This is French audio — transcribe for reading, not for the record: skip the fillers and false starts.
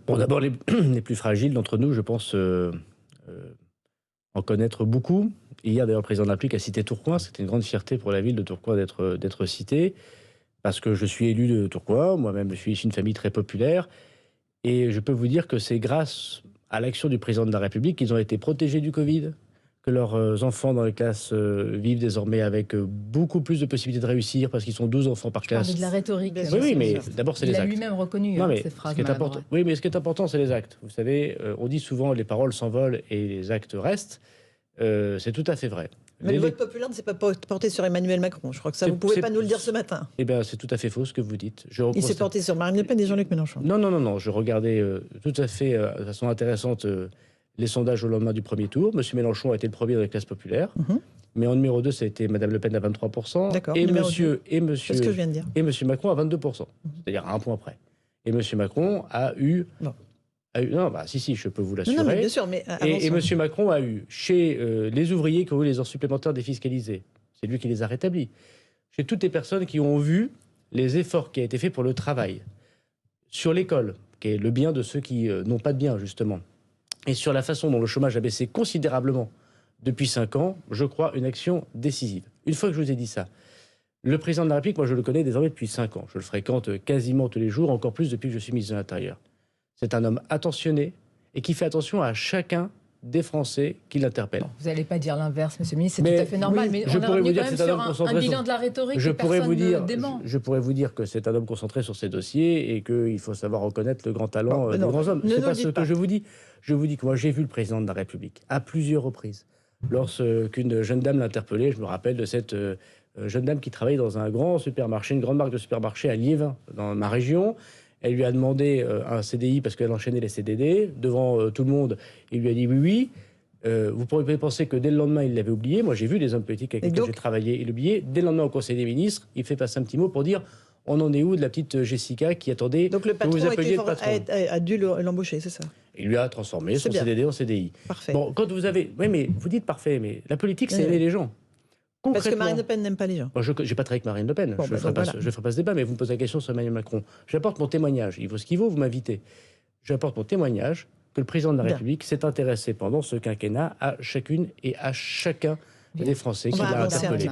Bon, d'abord, les plus fragiles d'entre nous, je pense, en connaître beaucoup. Hier, d'ailleurs, le président de la République a cité Tourcoing. C'était une grande fierté pour la ville de Tourcoing d'être cité, parce que je suis élu de Tourcoing. Moi-même, je suis issu d'une famille très populaire. Et je peux vous dire que c'est grâce à l'action du président de la République qu'ils ont été protégés du Covid, que leurs enfants dans les classes vivent désormais avec beaucoup plus de possibilités de réussir, parce qu'ils sont 12 enfants par Je parlais classe. de la rhétorique. Oui, oui, mais d'abord, c'est les Il a actes. lui-même reconnu Non, mais ces phrases ce qui est important, maladroites. oui, mais ce qui est important, c'est les actes. Vous savez, on dit souvent les paroles s'envolent et les actes restent. C'est tout à fait vrai. Mais le vote populaire ne s'est pas porté sur Emmanuel Macron. Je crois que ça, vous ne pouvez pas nous le dire ce matin. Eh bien, c'est tout à fait faux ce que vous dites. Il s'est porté sur Marine Le Pen et Jean-Luc Mélenchon. Non, non, non, non. Je regardais tout à fait de façon intéressante les sondages au lendemain du premier tour. Monsieur Mélenchon a été le premier dans les classes populaires. Mais en numéro 2, ça a été Madame Le Pen à 23%. D'accord. Et c'est ce que je viens de dire. Et Monsieur Macron à 22%. C'est-à-dire à un point près. Et Monsieur Macron a eu... Non. Non, bah si, je peux vous l'assurer. Non, mais bien sûr, mais et Monsieur Macron a eu, chez les ouvriers qui ont eu les heures supplémentaires défiscalisées, c'est lui qui les a rétablis, chez toutes les personnes qui ont vu les efforts qui ont été faits pour le travail, sur l'école, qui est le bien de ceux qui n'ont pas de bien, justement, et sur la façon dont le chômage a baissé considérablement depuis 5 ans, je crois, une action décisive. Une fois que je vous ai dit ça, le président de la République, moi je le connais désormais depuis 5 ans. Je le fréquente quasiment tous les jours, encore plus depuis que je suis ministre de l'Intérieur. C'est un homme attentionné et qui fait attention à chacun des Français qui l'interpellent. Vous n'allez pas dire l'inverse, monsieur le ministre, c'est tout à fait normal. Oui, mais je on pourrais est vous dire quand que même c'est un homme sur concentré un bilan de la rhétorique que personne ne dément. Je pourrais vous dire que c'est un homme concentré sur ses dossiers et qu'il faut savoir reconnaître le grand talent des grands hommes. C'est pas ce que je vous dis. Je vous dis que moi j'ai vu le président de la République à plusieurs reprises. Lorsqu'une jeune dame l'interpellait, je me rappelle de cette jeune dame qui travaillait dans un grand supermarché, une grande marque de supermarché à Liévin, dans ma région. Elle lui a demandé un CDI parce qu'elle enchaînait les CDD. Devant tout le monde, il lui a dit oui, oui. Vous pourriez penser que dès le lendemain, il l'avait oublié. Moi, j'ai vu des hommes politiques avec lesquels j'ai travaillé et l'oublier. Dès le lendemain, au Conseil des ministres, il fait passer un petit mot pour dire on en est où de la petite Jessica qui attendait donc le patron que vous appeliez le patron. a dû l'embaucher, c'est ça? Il lui a transformé son CDD en CDI. Parfait. Bon, quand vous avez... Oui, mais vous dites parfait, mais la politique, c'est aimer les gens. Parce que Marine Le Pen n'aime pas les gens. Moi, je n'ai pas travaillé avec Marine Le Pen. Je ne ferai pas ce débat, mais vous me posez la question sur Emmanuel Macron. J'apporte mon témoignage. Il vaut ce qu'il vaut, vous m'invitez. J'apporte mon témoignage que le président de la République s'est intéressé pendant ce quinquennat à chacune et à chacun des Français qui l'a interpellé.